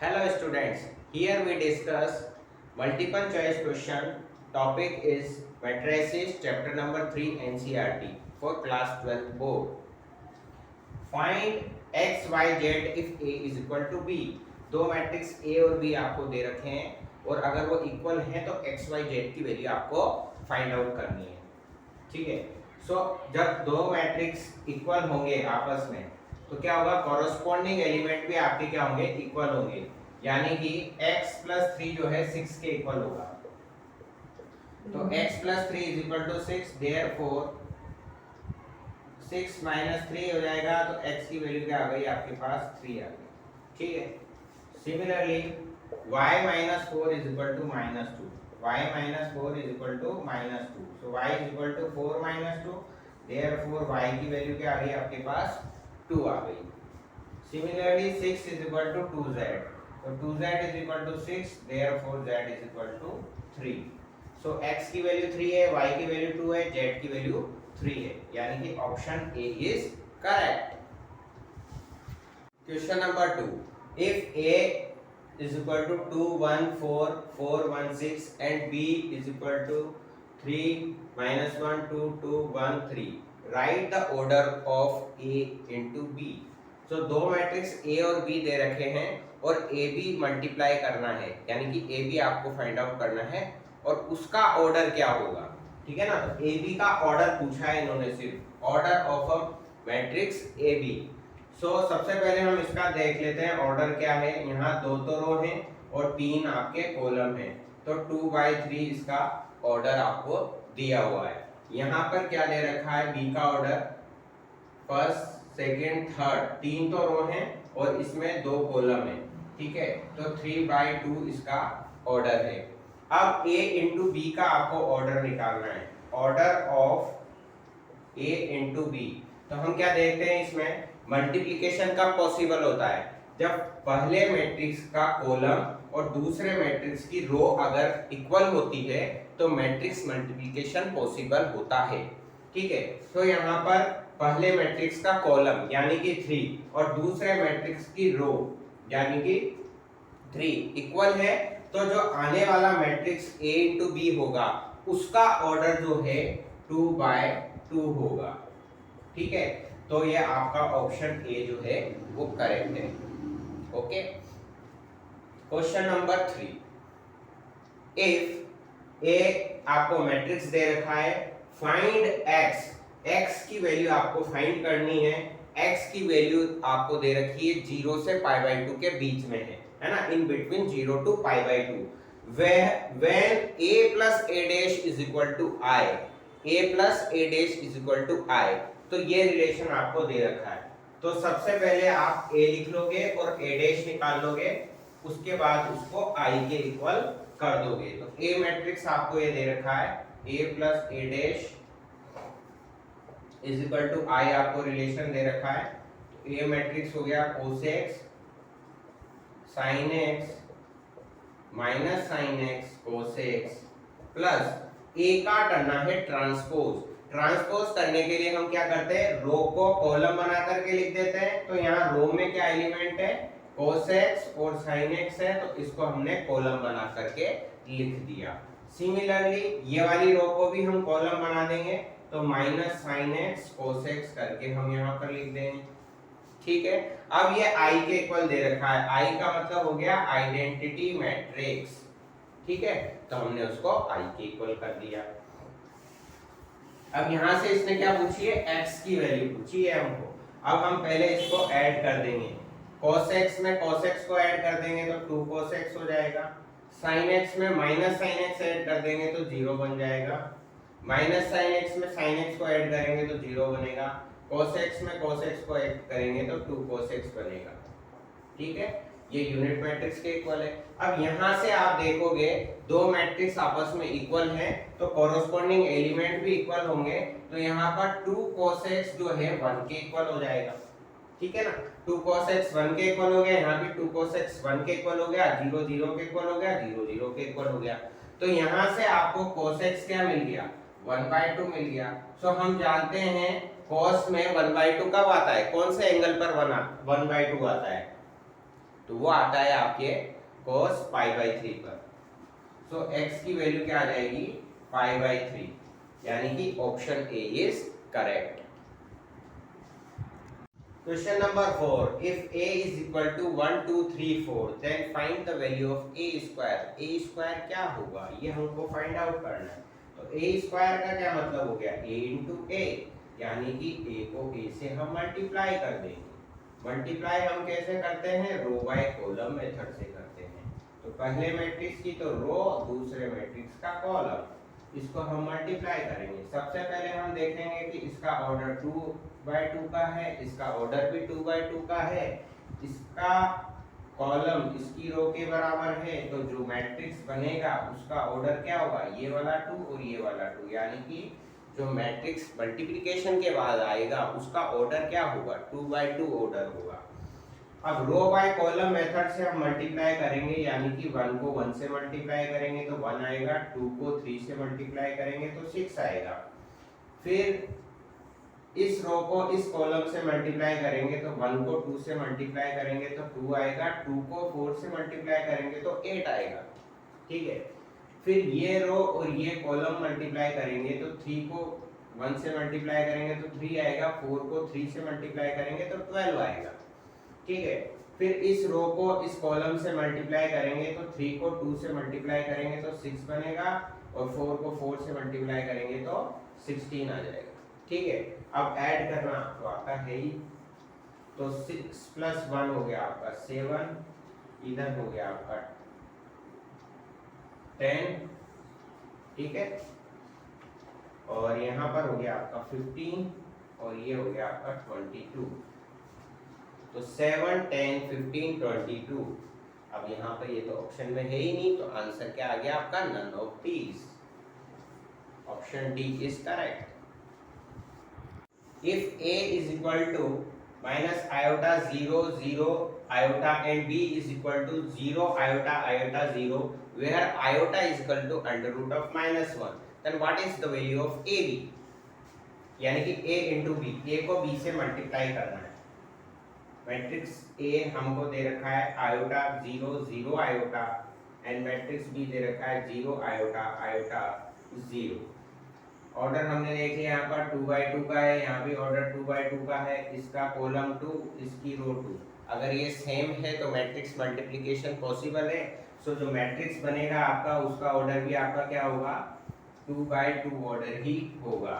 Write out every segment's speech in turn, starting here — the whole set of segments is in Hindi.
Hello students, here we discuss multiple choice question. Topic is matrices chapter number 3 NCERT for class 12 board. Find x y z if a is equal to b. दो मैट्रिक्स a और b आपको दे रखे हैं और अगर वो इक्वल हैं तो x y z की वैल्यू आपको फाइंड आउट करनी है। ठीक है, सो जब दो मैट्रिक्स इक्वल होंगे आपस में तो क्या होगा, कॉरस्पॉन्डिंग एलिमेंट भी आपके क्या होंगे, इक्वल होंगे। यानी कि x प्लस 3 जो है 6 के इक्वल होगा। तो x plus 3 is equal to 6, therefore 6 minus 3 हो जाएगा तो x की वैल्यू क्या आ गई आपके पास, 3 आ गई। ठीक है, similarly y minus 4 is equal to minus 2, y minus 4 is equal to minus 2, so y is equal to 4 minus 2, therefore y की वैल्यू क्या आ गई आपके पास, 2 आ गई। Similarly 6 is equal to 2z, तो 2z is equal to 6, therefore z is equal to 3। So x की वैल्यू 3 है, y की वैल्यू 2 है, z की वैल्यू 3 है, यानी कि option A is correct. Question number 2, if a is equal to 2 1 4 4 1 6 and b is equal to 3 minus 1 2 2 1 3, write the order of a into b। तो दो मैट्रिक्स a और b दे रखे हैं और a b मल्टीप्लाई करना है, यानी कि a b आपको फाइंड आउट करना है और उसका ऑर्डर क्या होगा। ठीक है ना, तो a b का ऑर्डर पूछा है इन्होंने, सिर्फ order of a matrix a b। सो सबसे पहले हम इसका देख लेते हैं ऑर्डर क्या है। यहाँ दो तो रो हैं और 3 आपके कॉलम हैं, तो 2/3 इसका ऑर्डर आपको दिया हुआ है। यहाँ पर क्या दे रखा है, बी का ऑर्डर फर्स्ट सेकंड थर्ड, 3 तो रो हैं और इसमें 2 कॉलम है। ठीक है, तो 3/2 इसका ऑर्डर है। अब a इंटू बी का आपको ऑर्डर निकालना है, order of a into b. तो हम क्या देखते हैं, इसमें मल्टीप्लिकेशन कब पॉसिबल होता है, जब पहले मैट्रिक्स का कॉलम और दूसरे मैट्रिक्स की रो अगर इक्वल होती है तो मैट्रिक्स मल्टीप्लिकेशन पॉसिबल होता है। ठीक है, तो यहाँ पर पहले मैट्रिक्स का कॉलम यानी कि 3 और दूसरे मैट्रिक्स की रो यानी कि 3 इक्वल है, तो जो आने वाला मैट्रिक्स a इंटू बी होगा उसका ऑर्डर जो है 2/2 होगा। ठीक है, तो ये आपका ऑप्शन ए जो है वो करेक्ट है। ओके, क्वेश्चन नंबर 3, इफ ए आपको मैट्रिक्स दे रखा है, फाइंड एक्स, एक्स की वैल्यू आपको फाइंड करनी है। एक्स की वैल्यू आपको दे रखी है 0 से π/2 के बीच में है ना, in between 0 to π/2, when a plus a dash is equal to I, a plus a dash is equal to I, तो ये रिलेशन आपको दे रखा है। तो सबसे पहले आप a लिख लोगे और a डैश निकाल लोगे, उसके बाद उसको I के इक्वल कर दोगे। तो a मैट्रिक्स आपको ये दे रखा है, a plus a dash is equal to I आपको रिलेशन दे रखा है। तो a मैट्रिक्स हो गया cos x sin x minus sine x cos x plus a का करना है ट्रांसपोज। ट्रांसपोज करने के लिए हम क्या करते हैं, रो को कॉलम बना करके लिख देते हैं। तो यहाँ रो में क्या एलिमेंट है, cos x और sin x है, तो इसको हमने कॉलम बना करके लिख दिया। सिमिलरली ये वाली रो को भी हम कॉलम बना देंगे, तो minus sin x cos x करके हम यहाँ पर लिख देंगे। ठीक है, अब ये I के इक्वल दे रखा है, I का मतलब हो गया आइडेंटिटी मैट्रिक्स। ठीक है, तो हमने उसको I के इक्वल कर दिया। अब यहां से इसने क्या पूछी है, x की वैल्यू पूछी है हमको। अब हम पहले इसको ऐड कर देंगे, cos x में cos x को ऐड कर देंगे तो 2 cos x हो जाएगा, sin x में माइनस sin x ऐड कर देंगे तो 0 बन जाएगा, माइनस sin x में sin x को ऐड करेंगे तो 0 बनेगा, cos x में cos x को ऐड करेंगे तो 2 cos x बनेगा। ठीक है, ये यूनिट मैट्रिक्स के इक्वल है। अब यहां से आप देखोगे दो मैट्रिक्स आपस में इक्वल हैं तो कॉरस्पॉन्डिंग एलिमेंट भी इक्वल होंगे, तो यहाँ पर 2 cos x जो है 1 के इक्वल हो जाएगा। ठीक है ना, 2 cos x 1 के इक्वल हो गया, यहाँ भी 2 cos x 1 के इक्वल हो गया, 0 0 के इक्वल हो गया, 0 0 के इक्वल हो गया। तो यहाँ से आपको cos x क्या मिल गया, 1/2 मिल गया। सो हम जानते हैं cos में 1/2 कब आता है, कौन से एंगल पर 1/2 आता है, तो वो आता है आपके cos पाई बाई 3 पर। सो x की वैल्यू क्या आ जाएगी, पाई बाई 3, यानी कि option A is correct. Question number 4. If a is equal to 1, 2, 3, 4, then find the value of a square. a square क्या होगा, ये हमको फाइंड आउट करना है। तो a square का क्या मतलब हो गया, a into a, यानी कि a को a से हम मल्टीप्लाई कर देंगे। मल्टीप्लाई हम कैसे करते हैं, रो बाय कॉलम मेथड से करते हैं। तो पहले मैट्रिक्स की तो रो, दूसरे मैट्रिक्स का कॉलम, इसको हम मल्टीप्लाई करेंगे। सबसे पहले हम देखेंगे कि इसका ऑर्डर 2/2 का है, इसका ऑर्डर भी 2/2 का है, इसका कॉलम इसकी रो के बराबर है, तो जो मैट्रिक्स बनेगा उसका ऑर्डर क्या होगा, ये वाला 2 और ये वाला 2, यानी कि जो मैट्रिक्स मल्टीप्लिकेशन के बाद आएगा उसका ऑर्डर क्या होगा, 2/2 ऑर्डर होगा। अब रो बाय कॉलम मेथड से हम मल्टीप्लाई करेंगे, यानी कि 1 को 1 से मल्टीप्लाई करेंगे तो 1 आएगा, 2 को 3 से मल्टीप्लाई करेंगे तो 6 आएगा, फिर इस रो को इस कॉलम से मल्टीप्लाई करेंगे तो 1 को 2 से मल्टीप्लाई करेंगे तो 2 आएगा, 2 को 4 से मल्टीप्लाई करेंगे तो 8 आएगा, ठीक है। फिर ये रो और ये कॉलम मल्टीप्लाई करेंगे तो 3 को 1 से मल्टीप्लाई करेंगे तो 3 आएगा, 4 को 3 से मल्टीप्लाई करेंगे तो 12 आएगा, ठीक है। फिर इस रो को इस कॉलम से मल्टीप्लाई करेंगे तो 3 को 2 से मल्टीप्लाई करेंगे तो 6 बनेगा, और 4 को 4 से मल्टीप्लाई करेंगे तो 16 आ जाएगा, ठीक है। अब ऐड करना तो आता है ही, तो 6 प्लस 1 हो गया आपका 7, इधर हो गया आपका 10, ठीक है, और यहाँ पर हो गया आपका 15 और ये हो गया आपका 22। तो 7, 10, 15, 22। अब यहाँ पर ये तो ऑप्शन में है ही नहीं, तो आंसर क्या आ गया आपका, none of these. Option D is correct. If a is equal to minus iota 0 0 iota and b is equal to 0 iota iota 0, where iota is equal to under root of -1, then what is the value of ab? यानी कि a into b, a को b से मल्टीप्लाई करना है। मैट्रिक्स A हमको दे रखा है iota 0 0 iota, and matrix B दे रखा है 0 आयोटा आयोटा 0। ऑर्डर हमने देख लिया, यहाँ पर 2/2 का है, यहाँ भी ऑर्डर 2/2 का है, इसका कॉलम 2, इसकी रो 2। अगर ये सेम है तो मैट्रिक्स मल्टीप्लिकेशन पॉसिबल है। सो जो मैट्रिक्स बनेगा आपका उसका ऑर्डर भी आपका क्या होगा, 2/2 ऑर्डर ही होगा।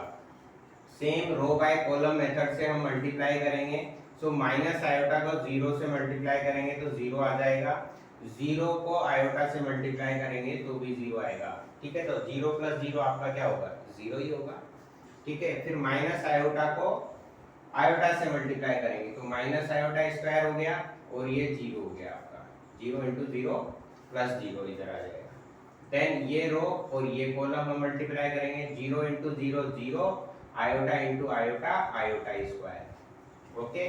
Same row by column method से हम मल्टीप्लाई करेंगे। सो माइनस आयोटा को 0 से मल्टीप्लाई करेंगे तो 0 आ जाएगा, 0 को आयोटा से मल्टीप्लाई करेंगे तो भी 0 आएगा, ठीक है। तो 0 प्लस 0 आपका क्या होगा, 0 ही होगा, ठीक है। फिर माइनस आयोटा को आयोटा से मल्टीप्लाई करेंगे तो माइनस आयोटा स्क्वायर हो गया, और ये 0 हो गया आपका, 0 इंटू 0 प्लस 0 इधर आ जाएगा। देन ये रो और ये कॉलम हम मल्टीप्लाई करेंगे, 0 into 0 0, iota into iota iota square, okay.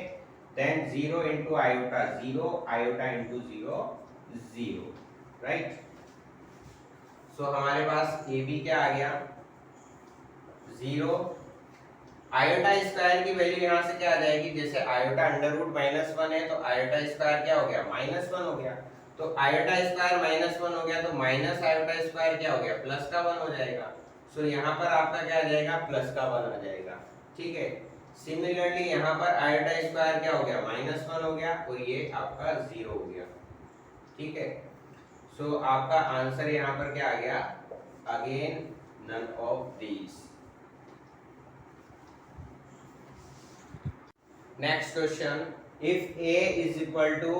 Then 0 into iota 0, iota into 0 0, right. So हमारे पास ए बी क्या आ गया, 0। आयोटा स्क्वायर की वैल्यू यहाँ से क्या आ जाएगी, जैसे आयोटा अंडर रूट -1 है तो आयोटा स्क्वायर क्या हो गया, -1 हो गया। तो आयोटा स्क्वायर -1 हो गया तो माइनस आयोटा स्क्वायर क्या हो गया, प्लस का 1 हो जाएगा। सो यहाँ पर आपका क्या आ जाएगा, प्लस का 1 आ जाएगा, ठीक है। सिमिलरली यहाँ पर आयोटा स्क्वायर क्या हो गया, -1 हो गया, और ये आपका 0 हो गया, ठीक है। सो आपका आंसर यहाँ पर क्या आ गया, again none of these. Next question, if a is equal to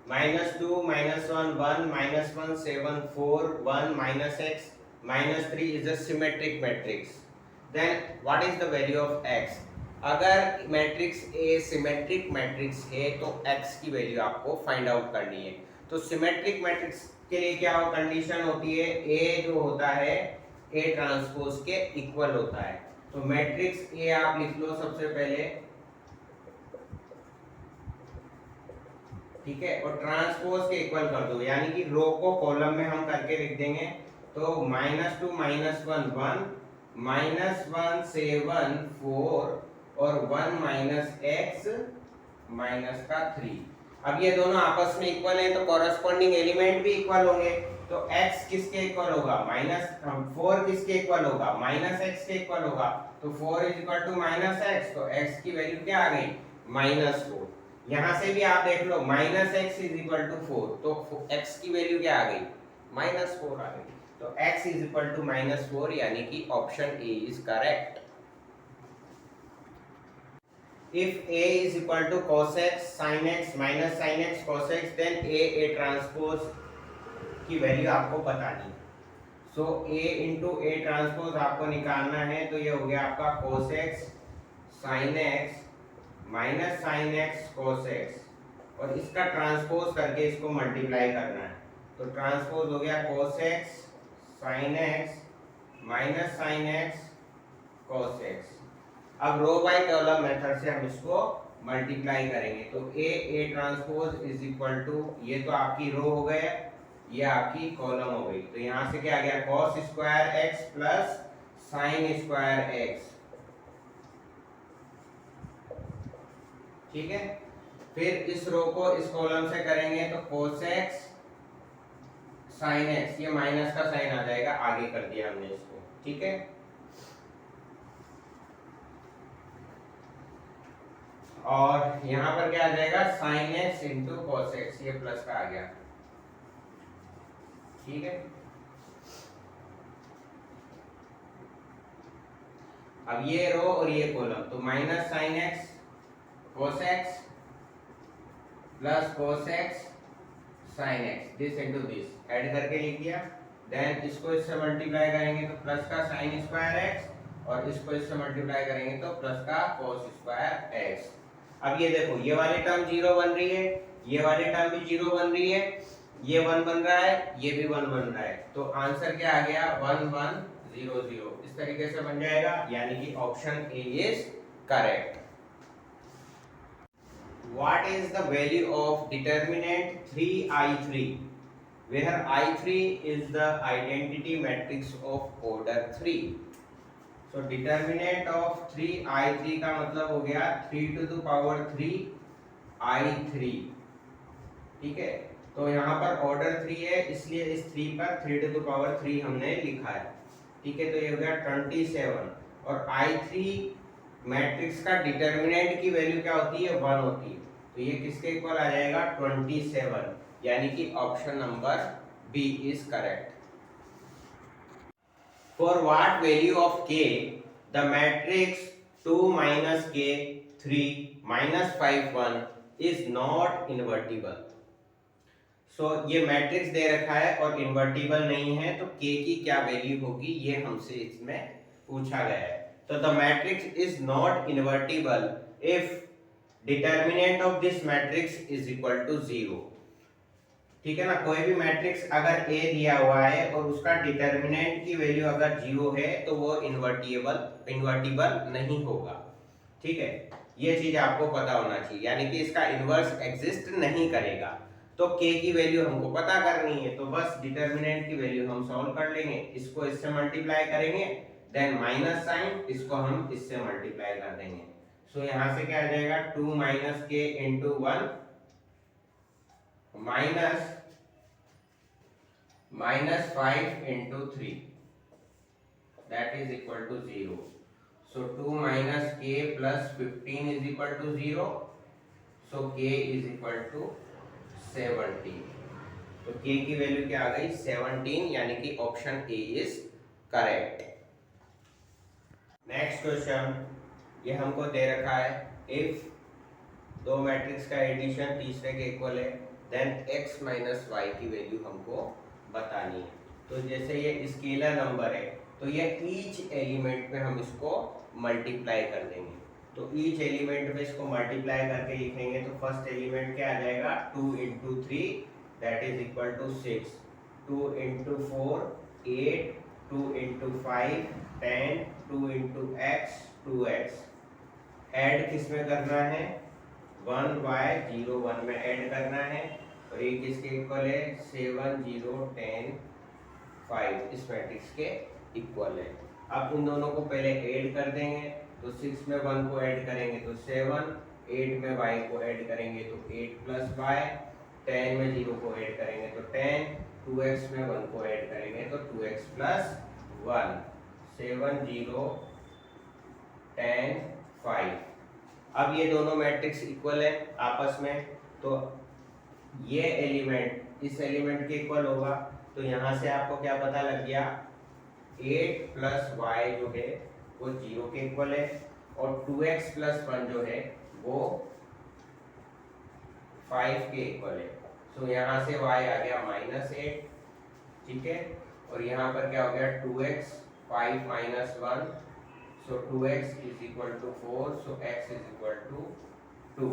-2 -1 1 -1 7 4 1 -x -3 is a symmetric matrix, then what is the value of x? अगर मैट्रिक्स A सिमेट्रिक मैट्रिक्स है तो x की वैल्यू आपको फाइंड आउट करनी है। तो सिमेट्रिक मैट्रिक्स के लिए क्या कंडीशन होती है, A जो होता है A ट्रांसपोज के इक्वल होता है। तो मैट्रिक्स A आप लिख लो सबसे पहले, ठीक है, और ट्रांसपोज के इक्वल कर दो, यानी कि रो को कॉलम में हम करके लिख देंगे। तो -2 -1 1 -1 7 4 और 1 -x -3। अब ये दोनों आपस में इक्वल है तो कॉरस्पॉन्डिंग एलिमेंट भी इक्वल होंगे। तो x किसके इक्वल होगा, माइनस 4 किसके इक्वल होगा, माइनस x के इक्वल होगा। तो 4 is equal to minus x, तो x की वैल्यू क्या आ गई, -4। यहां से भी आप देख लो minus x is equal to 4, तो x की वैल्यू क्या आ गई, -4 आ गई। तो x इज इक्वल टू -4, यानी कि option A is correct. If A is equal to cos x sin x minus sin x cos x, then A transpose की वैल्यू आपको बतानी है। सो A इंटू A ट्रांसपोज आपको निकालना है, तो ये हो गया आपका cos x sin x minus sin x cos x, और इसका ट्रांसपोज करके इसको मल्टीप्लाई करना है। तो ट्रांसपोज हो गया cos x sin x minus sin x cos x। अब रो बाय कॉलम मेथड से हम इसको मल्टीप्लाई करेंगे। तो A transpose is equal to, ये तो आपकी रो हो गया, ये आपकी कॉलम हो गई। तो यहां से क्या आ गया, cos square x plus sin square x, ठीक है। फिर इस रो को इस कॉलम से करेंगे तो cos x sin x, ये माइनस का साइन आ जाएगा, आगे कर दिया हमने इसको, ठीक है। और यहां पर क्या आ जाएगा, sin x into cos x, ये प्लस का आ गया, ठीक है। अब ये रो और ये कॉलम, तो minus sin x cos x plus cos x sin x, this into this add करके लिख दिया। देन इसको इससे मल्टीप्लाई करेंगे तो प्लस का sin स्क्वायर x, और इसको इससे मल्टीप्लाई करेंगे तो प्लस का cos स्क्वायर x। अब ये देखो, ये वाली टर्म 0 बन रही है, ये वाली टर्म भी 0 बन रही है, ये 1 बन रहा है, ये भी 1 बन रहा है। तो आंसर क्या आ गया, 1 1 0 0, इस तरीके से बन जाएगा, यानी कि option A is correct. What is the value of determinant 3i3 where i3 is the identity matrix of order 3? So determinant of 3i3 का मतलब हो गया 3 to the power 3 i3, ठीक है। तो यहाँ पर ऑर्डर 3 है, इसलिए इस 3 पर 3 to the power 3 हमने लिखा है, ठीक है। तो ये हो गया 27, और i3 मैट्रिक्स का डिटर्मिनेंट की वैल्यू क्या होती है, 1 होती है। तो ये किसके इक्वल आ जाएगा, 27, यानी कि option number B is correct. For what value of k the matrix 2 minus k 3 minus 5 1 is not invertible? So ये मैट्रिक्स दे रखा है और इन्वर्टिबल नहीं है, तो k की क्या वैल्यू होगी, ये हमसे इसमें पूछा गया है। तो the matrix is not invertible if determinant of this matrix is equal to 0, ठीक है ना। कोई भी मैट्रिक्स अगर A दिया हुआ है और उसका डिटर्मिनेंट की वैल्यू अगर 0 है तो वो इन्वर्टिबल नहीं होगा, ठीक है। ये चीज आपको पता होना चाहिए, यानी कि इसका इनवर्स एग्जिस्ट नहीं करेगा। तो k की वैल्यू हमको पता करनी है, तो बस डिटर्मिनेंट की वैल्यू हम सॉल्व कर लेंगे, इसको इससे मल्टीप्लाई करेंगे, देन माइनस साइन, इसको हम इससे मल्टीप्लाई कर देंगे। सो यहां से क्या आ जाएगा, 2 minus k into 1 minus 5 into 3, that is equal to 0. So 2 minus k plus 15 is equal to 0. So k is equal to 17. तो k की वैल्यू क्या आ गई, 17, यानी कि option A is correct. Next question, ये हमको दे रखा है, इफ दो मैट्रिक्स का एडिशन तीसरे के इक्वल है, देन x माइनस वाई की वैल्यू हमको बतानी है। तो जैसे ये स्केलर नंबर है, तो ये ईच एलिमेंट पे हम इसको मल्टीप्लाई कर देंगे। तो ईच एलिमेंट पे इसको मल्टीप्लाई करके लिखेंगे, तो फर्स्ट एलिमेंट क्या आ जाएगा, 2 into 3 that is equal to 6, 2 into 4 8, 2 into 5 10, 2 into x 2x। Add किस में करना है, 1 y 0 1 में ऐड करना है, और ये किसके इक्वल है, 7 0 10 5, इस मैट्रिक्स के इक्वल है। अब इन दोनों को पहले ऐड कर देंगे, तो 6 में 1 को ऐड करेंगे तो 7, 8 में y को ऐड करेंगे तो 8 प्लस y, 10 में 0 को ऐड करेंगे तो 10, 2x में 1 को ऐड करेंगे तो 2x प्लस 1, 7 0 10 5। अब ये दोनों मैट्रिक्स इक्वल है आपस में, तो ये एलिमेंट इस एलिमेंट के इक्वल होगा। तो यहाँ से आपको क्या पता लग गया, 8 प्लस वाई जो है वो 0 के इक्वल है, और 2x प्लस 1 जो है वो 5 के इक्वल है। तो यहाँ से y आ गया -8, ठीक है, और यहाँ पर क्या हो गया 2x 5 minus 1, so 2x is equal to 4, so x is equal to 2,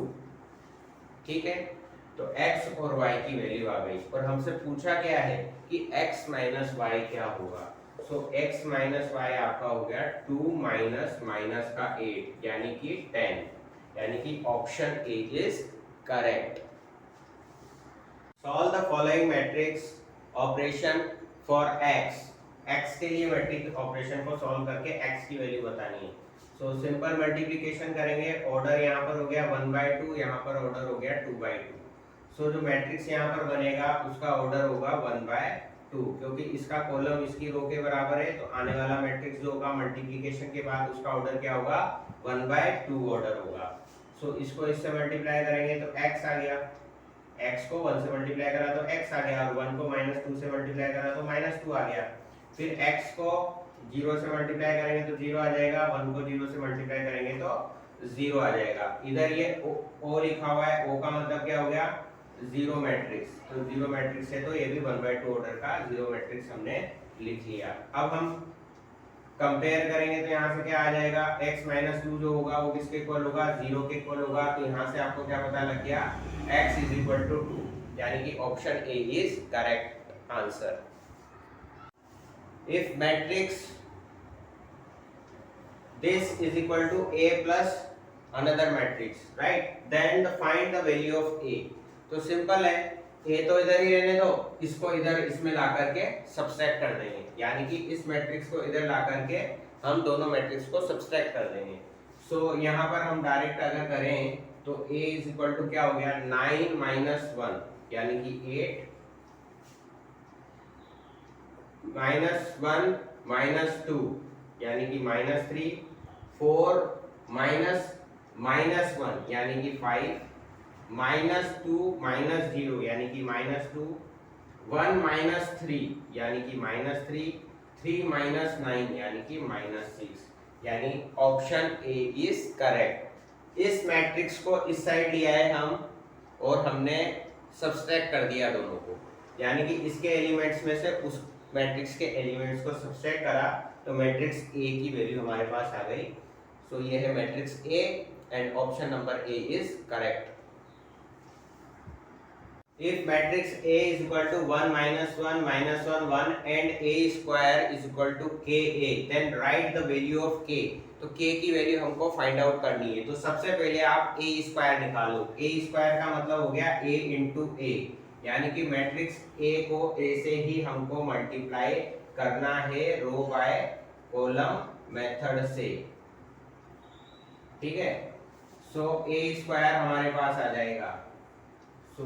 ठीक है। तो x और y की वैल्यू आ गई, और हमसे पूछा क्या है कि x माइनस वाई क्या होगा। सो x माइनस वाई आपका हो गया 2 माइनस माइनस का 8 यानी कि 10, यानी कि option A is correct. Solve the following matrix operation for x के लिए मैट्रिक्स ऑपरेशन को सॉल्व करके x की वैल्यू बतानी है। सो सिंपल मल्टीप्लिकेशन करेंगे, ऑर्डर यहाँ पर हो गया 1/2, यहाँ पर ऑर्डर हो गया 2/2। सो जो मैट्रिक्स यहाँ पर बनेगा उसका ऑर्डर होगा 1/2, क्योंकि इसका कॉलम इसकी रो के बराबर है, तो आने वाला मैट्रिक्स जो होगा मल्टीप्लिकेशन के बाद उसका ऑर्डर क्या होगा 1/2 ऑर्डर होगा। सो इसको इससे मल्टीप्लाई करेंगे तो x आ गया, x को 1 से मल्टीप्लाई करा तो x आ गया, और 1 को -2 से मल्टीप्लाई करा तो -2 आ गया। फिर x को 0 से मल्टीप्लाई करेंगे तो 0 आ जाएगा, 1 को 0 से मल्टीप्लाई करेंगे तो 0 आ जाएगा। इधर ये o लिखा हुआ है, o का मतलब क्या हो गया 0 मैट्रिक्स, तो 0 मैट्रिक्स है तो ये भी 1/2 ऑर्डर का 0 मैट्रिक्स हमने लिख लिया। अब हम कंपेयर करेंगे तो यहाँ से क्या आ जाएगा, x माइनस 2 जो होगा वो किसके इक्वल होगा 0 के इक्वल होगा। तो यहाँ से आपको क्या पता लग गया, x इज इक्वल टू 2, यानी कि option A is correct answer. If matrix this is equal to a plus another matrix, right, then find the value of a। तो सिंपल है, a तो इधर ही रहने दो, इसको इधर इसमें ला करके सब्सट्रैक्ट कर देंगे, यानी कि इस मैट्रिक्स को इधर ला करके हम दोनों मैट्रिक्स को सब्सट्रैक्ट कर देंगे। सो यहाँ पर हम डायरेक्ट अगर करें तो a इज इक्वल टू क्या हो गया 9 माइनस 1, यानी कि 8 -1 -2 यानी कि -3, 4 -1 यानी कि 5, -2 -0 यानी कि -2, 1 -3 यानी कि -3, 3 -9 यानी कि -6, यानी ऑप्शन ए इज करेक्ट। इस मैट्रिक्स को इस साइड लिया है हम, और हमने सब्सट्रैक्ट कर दिया दोनों को, यानी कि इसके एलिमेंट्स में से उस मैट्रिक्स के एलिमेंट्स को सब्सट्रैक्ट करा तो मैट्रिक्स ए की वैल्यू हमारे पास आ गई। सो ये है matrix A, and option number A is correct. If matrix A is equal to 1 -1 -1 1 and A square is equal to KA, then write the value of K। तो K की वैल्यू हमको फाइंड आउट करनी है, तो सबसे पहले आप A स्क्वायर निकालो। A स्क्वायर का मतलब हो गया A इंटू A, यानी कि मैट्रिक्स A को A से ही हमको मल्टीप्लाई करना है रो बाय कॉलम मेथड से, ठीक है। सो A स्क्वायर हमारे पास आ जाएगा, सो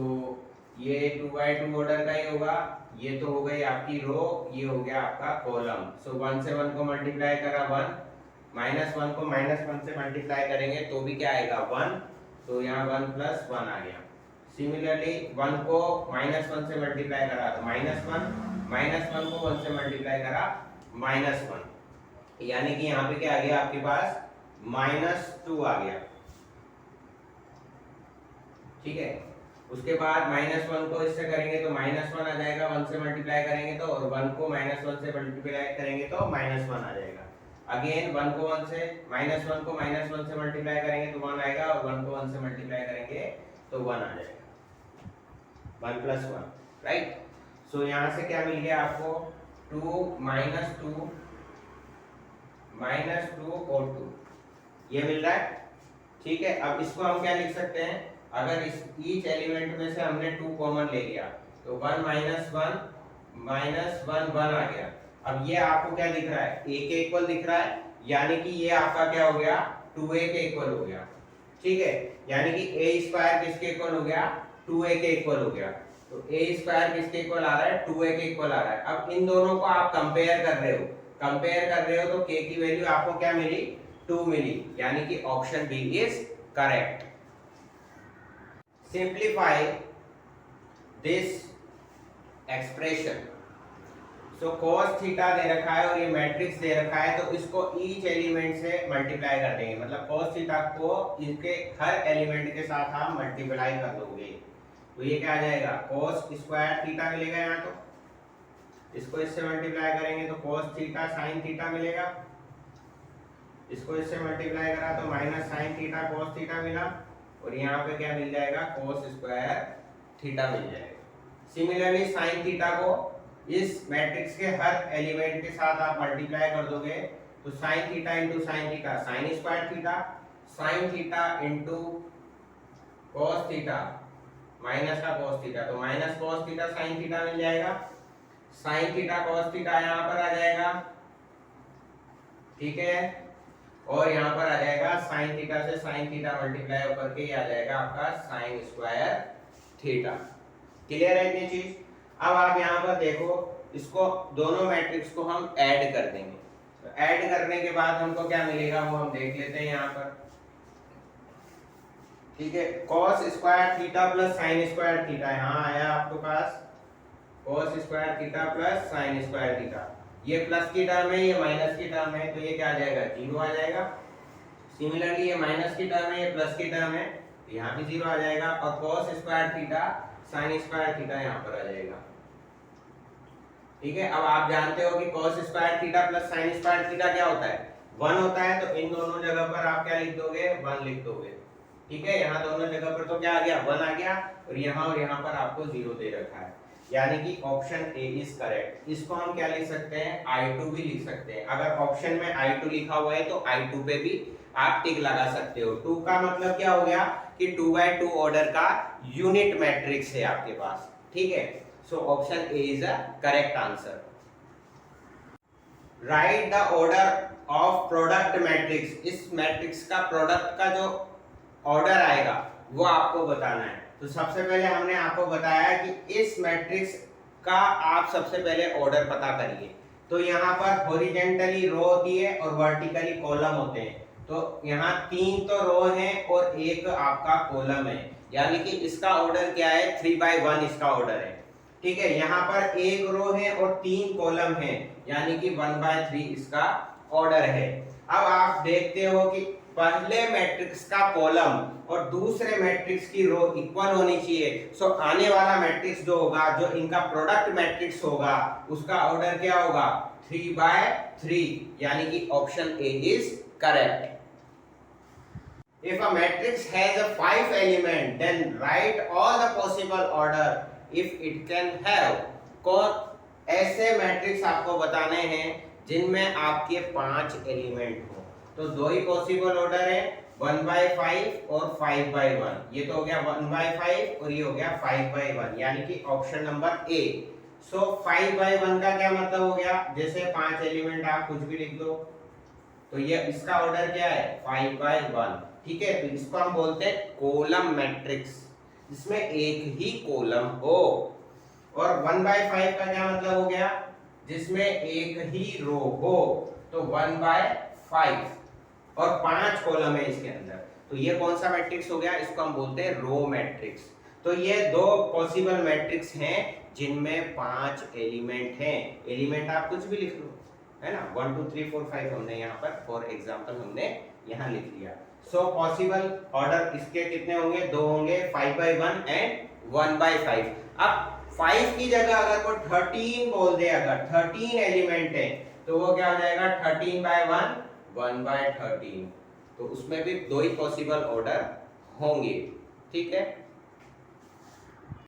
ये 2/2 ऑर्डर का ही होगा, ये तो हो गई आपकी रो, ये हो गया आपका कॉलम। सो 1 से 1 को मल्टीप्लाई करा 1, -1 को -1 से मल्टीप्लाई करेंगे तो भी क्या आएगा 1, तो यहाँ 1 + 1 आ गया। सिमिलरली 1 को -1 से मल्टीप्लाई करा तो -1 को 1 से मल्टीप्लाई करा -1, यानी कि यहाँ पे क्या आ गया आपके पास -2 आ गया, ठीक है। उसके बाद -1 को इससे करेंगे तो -1 आ जाएगा, 1 से मल्टीप्लाई करेंगे तो, और 1 को -1 से मल्टीप्लाई करेंगे तो -1 आ जाएगा। अगेन 1 को 1 से -1 को -1 से मल्टीप्लाई करेंगे तो 1 आएगा, और 1 को 1 से मल्टीप्लाई करेंगे तो 1 आ जाएगा, 1 + 1, राइट। सो यहाँ से क्या मिल गया आपको 2 -2 और 2 ये मिल रहा है, ठीक है। अब इसको हम क्या लिख सकते हैं, अगर इस ईच एलिमेंट में से हमने 2 कॉमन ले लिया तो 1 -1 1 आ गया। अब ये आपको क्या दिख रहा है, a के इक्वल दिख रहा है, यानी कि ये आपका क्या हो गया 2a के इक्वल हो गया। ठीक है, यानी कि ए स्क्वायर किसके इक्वल हो गया, 2a के इक्वल हो गया। तो ए स्क्वायर किसके इक्वल आ रहा है, 2a के इक्वल आ रहा है। अब इन दोनों को आप कंपेयर कर रहे हो, तो k की वैल्यू आपको क्या मिली, 2 मिली, यानी कि option B is correct. Simplify this expression. So cos theta दे रखा है और ये मैट्रिक्स दे रखा है, तो इसको ईच एलिमेंट से मल्टीप्लाई कर देंगे, मतलब cos थीटा को इसके हर एलिमेंट के साथ आप मल्टीप्लाई कर दोगे, तो ये क्या आ जाएगा, cos स्क्वायर थीटा मिलेगा यहाँ, तो इसको इससे मल्टीप्लाई करेंगे तो cos थीटा sin थीटा मिलेगा, इसको इससे मल्टीप्लाई करा तो minus sin theta cos theta मिला, और यहाँ पे क्या मिल जाएगा, cos स्क्वायर थीटा मिल जाएगा। सिमिलरली sin थीटा को इस मैट्रिक्स के हर एलिमेंट के साथ आप मल्टीप्लाई कर दोगे, तो sin theta into sin theta sin square theta, sin theta into cos theta minus का cos थीटा, तो minus cos theta sin theta मिल जाएगा, sin थीटा cos थीटा यहाँ पर आ जाएगा, ठीक है, और यहाँ पर आ जाएगा sin थीटा से sin थीटा मल्टीप्लाई होकर के आ जाएगा आपका sin स्क्वायर थीटा। क्लियर है ये चीज। अब आप यहाँ पर देखो, इसको दोनों मैट्रिक्स को हम ऐड कर देंगे, तो ऐड करने के बाद हमको क्या मिलेगा वो हम देख लेते हैं यहाँ पर, ठीक है। cos square theta plus sin square theta यहाँ आया आपके पास, cos square theta plus sin square theta, ये प्लस की टर्म है, ये माइनस की टर्म है, तो ये क्या आ जाएगा, जीरो आ जाएगा। सिमिलरली ये माइनस की टर्म है, ये प्लस की टर्म है, यहाँ भी जीरो आ जाएगा, और cos square theta sin square theta यहाँ पर आ जाएगा, ठीक है। अब आप जानते हो कि cos square theta plus sin square theta क्या होता है, 1 होता है, तो इन दोनों जगह पर आप क्या लिख दोगे, 1 लिख दोगे, ठीक है। यहाँ दोनों जगह पर तो क्या आ गया, 1 आ गया, और यहाँ पर आपको 0 दे रखा है, यानी कि ऑप्शन ए इज करेक्ट। इसको हम क्या लिख सकते हैं, I2 भी लिख सकते हैं। अगर ऑप्शन में I2 लिखा हुआ है तो I2 पे भी आप टिक लगा सकते हो। 2 का मतलब क्या हो गया कि 2x2 ऑर्डर का यूनिट मैट्रिक्स है आपके पास, ठीक है। So option A is a correct answer. Right the order of product matrix. इस मैट्रिक्स का प्रोडक्ट का जो ऑर्डर आएगा वो आपको बताना है। तो सबसे पहले हमने आपको बताया कि इस मैट्रिक्स का आप सबसे पहले ऑर्डर पता करिए। तो यहाँ पर हॉरिजेंटली रो होती है और वर्टिकली कॉलम होते हैं, तो यहाँ 3 तो रो हैं और एक आपका कॉलम है, यानी कि इसका ऑर्डर क्या है, 3/1 इसका ऑर्डर है, ठीक है। यहाँ पर एक रो है और 3 कॉलम है, यानी कि 1/3 इसका ऑर्डर है। अब आप देखते हो कि पहले मैट्रिक्स का कॉलम और दूसरे मैट्रिक्स की रो इक्वल होनी चाहिए। सो आने वाला मैट्रिक्स जो होगा, जो इनका प्रोडक्ट मैट्रिक्स होगा, उसका ऑर्डर क्या होगा, 3/3, यानी कि option A is correct. If a matrix has a 5 element, then write all the possible order if it can have। कौन ऐसे मैट्रिक्स आपको बताने हैं जिनमें आपके 5 एलिमेंट हो, तो 2 ही पॉसिबल ऑर्डर है, 1/5 और 5/1। ये तो हो गया 1/5 और ये हो गया 5/1, यानी कि ऑप्शन नंबर ए। सो 5/1 का क्या मतलब हो गया, जैसे 5 एलिमेंट आप कुछ भी लिख दो, तो ये इसका ऑर्डर क्या है, 5/1, ठीक है। तो इसको हम बोलते हैं कॉलम मैट्रिक्स, जिसमें एक ही कॉलम हो। और 1/5 का क्या मतलब हो गया, जिसमें एक ही रो हो, तो 1/5 और 5 कॉलम है इसके अंदर, तो ये कौन सा मैट्रिक्स हो गया, इसको हम बोलते हैं रो मैट्रिक्स। तो ये 2 पॉसिबल मैट्रिक्स हैं जिनमें 5 एलिमेंट हैं। एलिमेंट आप कुछ भी लिख लो, है ना, 1 2 3 4 5 हमने यहाँ पर फॉर एग्जांपल हमने यहाँ लिख लिया। सो पॉसिबल ऑर्डर इसके कितने होंगे, 2 होंगे, 5/1 एंड 1/5। अब 5 की जगह अगर कोई 13 बोल दे, अगर 13 एलिमेंट है, तो वो क्या हो जाएगा, 13/1 1/13, तो उसमें भी 2 ही पॉसिबल ऑर्डर होंगे, ठीक है।